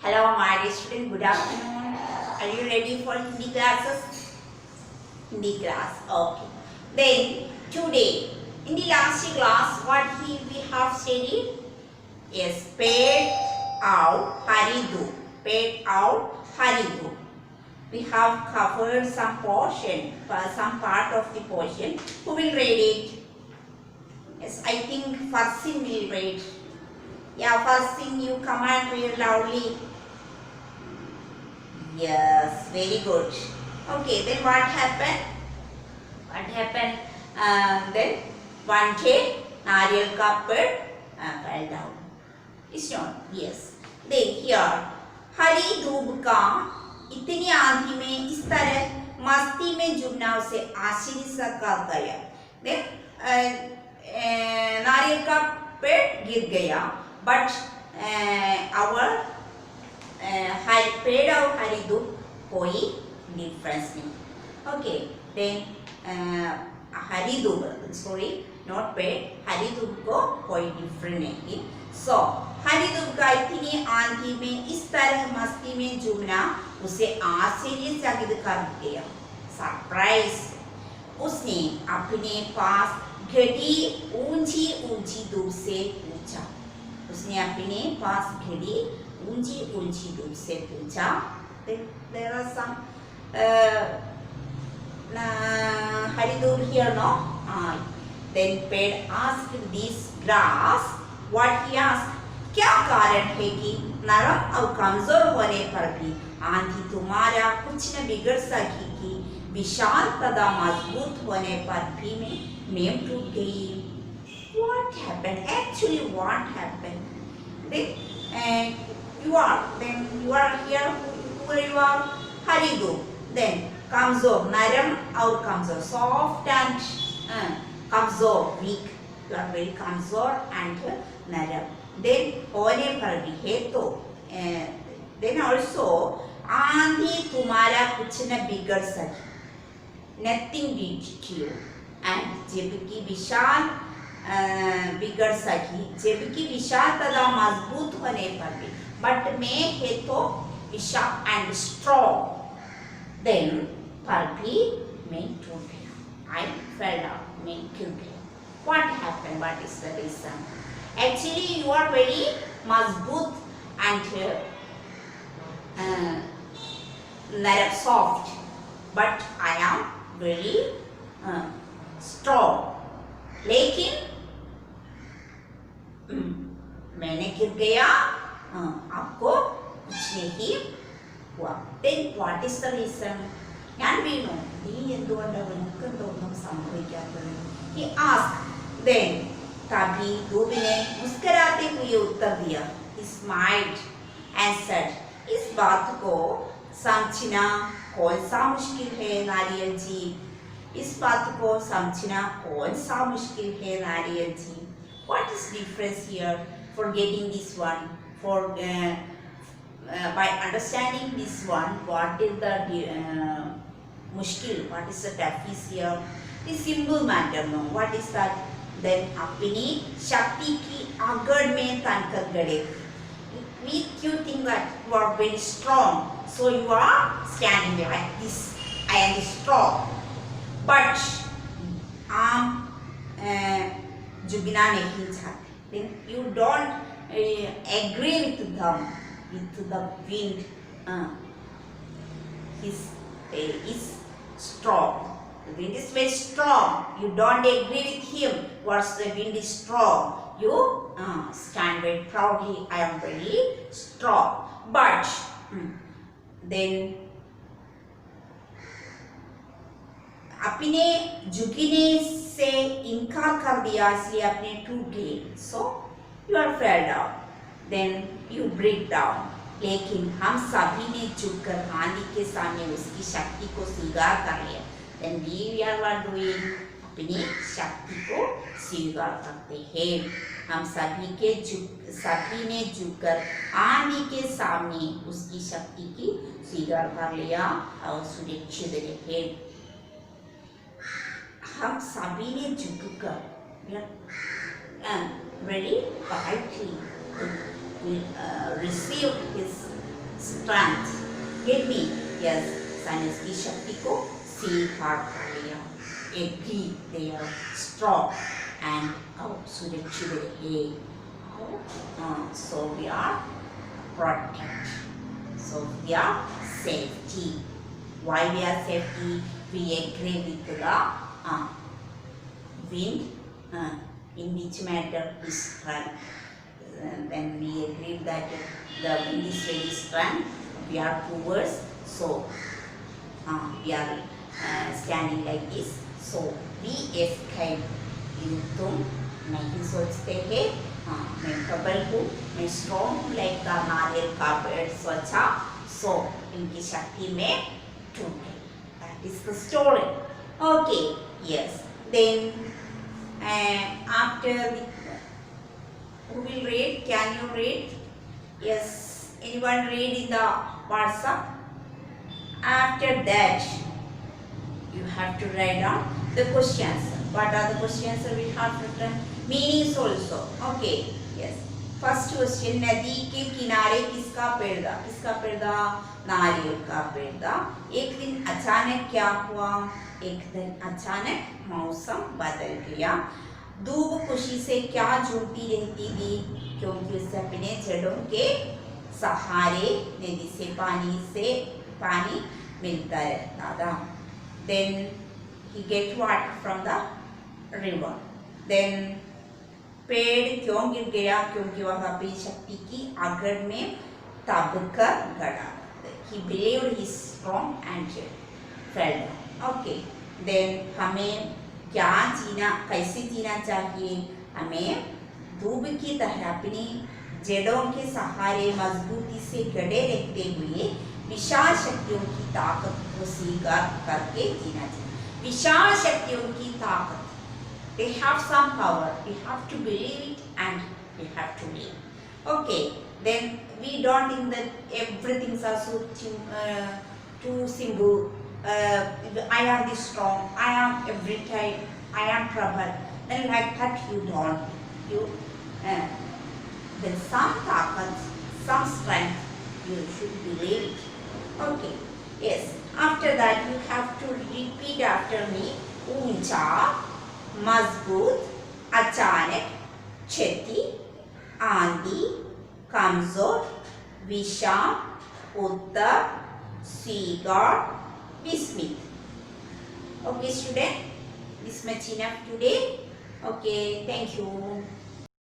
Hello, my dear student. Good afternoon. Are you ready for Hindi classes? Hindi class. Okay. Then today, in the last class, what we have studied? Yes, paid out Haridu. Paid out Haridu. We have covered some portion, some part of the portion. Who will read it? Yes, I think Farsin will read. Yeah, Farsin, you come and read loudly. Yes, very good. Okay, then what happened? What happened? Then one day, Nariyal ka ped fell down. It's not. Yes. Then here, हरी धूप का इतनी आंधी में इस तरह मस्ती में जुड़ना उसे आश्चर्य सा कर गया. Then नारियल का पेड़ गिर गया, but our पेड़ और हरी धूप कोई डिफरेंस नहीं. Okay, then हरी धूप, sorry, not पेड़, हरी धूप को कोई डिफरेंस नहीं. So हरी धूप का इतनी आंधी में इस तरह मस्ती में झूमना उसे आश्चर्यचकित कर दिया. सरप्राइज. उसने अपने पास घड़ी ऊंची ऊंची धूप से पूछा. उसने अपने पास घड़ी ऊंची ऊंची धूप से पूछा. There are some हरी धूप here, no? Then पेड़ asked this grass. What he asked? क्या कारण है कि नरम और कमजोर होने पर भी आंधी तुम्हारा कुछ न बिगड़ सकी कि विशाल तथा मजबूत होने पर भी मैं टूट गई. What happened? Actually, what happened? Then you are here. Who you are? Haridu. Then कमजोर, नरम और कमजोर, soft and कमजोर, weak. You are very कमजोर and नरम. Then होने पर भी है तो then also आंधी तुम्हारा कुछ न बिगड़ सकी. Nothing did you. And जबकि विशाल बिगड़ सकी, जबकि विशाल तथा मजबूत होने पर भी, but मैं है तो विशाल and strong. Then पर भी मैं टूट गया. I fell down. मैं गिर गया. What happened? What is the reason? Actually, you are very मजबूत and soft, but I am very strong. लेकिन मैंने गिर गया, आपको कुछ नहीं हुआ. Then what is the reason? ഞാൻ വീണു. നീ എന്തുകൊണ്ടാണ് എനിക്ക് എന്തൊന്നും സംഭവിക്കാത്തത്? He asked. Then तभी धूप ने मुस्कुराते हुए उत्तर दिया. He smiled and said, इस बात को समझना कौन सा मुश्किल है नारियल जी. इस बात को समझना कौन सा मुश्किल है नारियल जी. What is difference here for getting this one? For by understanding this one, what is the मुश्किल? What is the toughness here? The simple matter, no? What is that? Then अपनी शक्ति की आगड़ में तनकर गड़े. You think that you are very strong, so you are standing like this. I am strong, but आप झुकना नहीं चाहते. Then you don't agree with them, with the wind. Is strong. The wind is very strong. You don't agree with him. What's the wind is strong? You stand very proudly. I am very strong. But then अपने झुकने से इनकार कर दिया, इसलिए अपने टूट गए. So you are fell down. Then you break down. लेकिन हम सभी ने झुककर आंधी के सामने उसकी शक्ति को स्वीकार कर लिया. Then we are doing, अपनी शक्ति को स्वीकार करते हैं. हम सभी ने झुककर आंधी के सामने उसकी शक्ति की स्वीकार कर लिया और सुरक्षित रहे. हम सभी ने झुककर very politely we receive his strength. Get me? Yes. Science की शक्ति को सीखा लिया. Agree they are strong and सुरक्षित रहे. So we are protect. So we are safety. Why we are safety? We agree with the wind in which matter is strength. When we agree that the wind is very strong, we are poor. So we are standing like this. So we escape. तुम नहीं सोचते हैं मैं प्रबल हूँ, मैं strong हूँ, like the नारियल का पेड़ सोचा. सो इनकी शक्ति में टूट गई. That is the story. Okay. Yes. Then after the who will read? Can you read? Yes. Anyone read in the WhatsApp? After that, you have to write down the questions. What are the questions we have written? Meanings also. Okay. Yes. First question. नदी के किनारे किसका पेड़ था? किसका पेड़ था? नारियल का पेड़ था. एक दिन अचानक क्या हुआ? एक दिन अचानक मौसम बदल गया. दूब खुशी से क्या झूमती रहती थी? क्योंकि उसे अपने जड़ों के सहारे नदी से पानी मिलता रहता था. Then he get water from the river. Then पेड़ क्यों गिर गया? क्योंकि वह अपनी शक्ति की आगड़ में दबकर गड़ा. He believed he is strong and fell down. Okay. Then हमें क्या जीना, कैसे जीना चाहिए? हमें दूब की तरह अपनी जड़ों के सहारे मजबूती से गड़े रहते हुए विशाल शक्तियों की ताकत को स्वीकार करके जीना चाहिए. विशाल शक्तियों की ताकत. They have some power. We have to believe it and we have to live. Okay. Then we don't think that everything is so too simple. I am this strong. I am every time. I am trouble. Then like that you don't. You then some takat, some strength. You should believe it. Okay. Yes. After that you have to repeat after me. ऊंचा, मजबूत, अचानक, क्षति, आंधी, कमजोर, विशाल, उत्तर, स्वीकार, विस्मित. Okay, student. This much enough today. Okay. Thank you.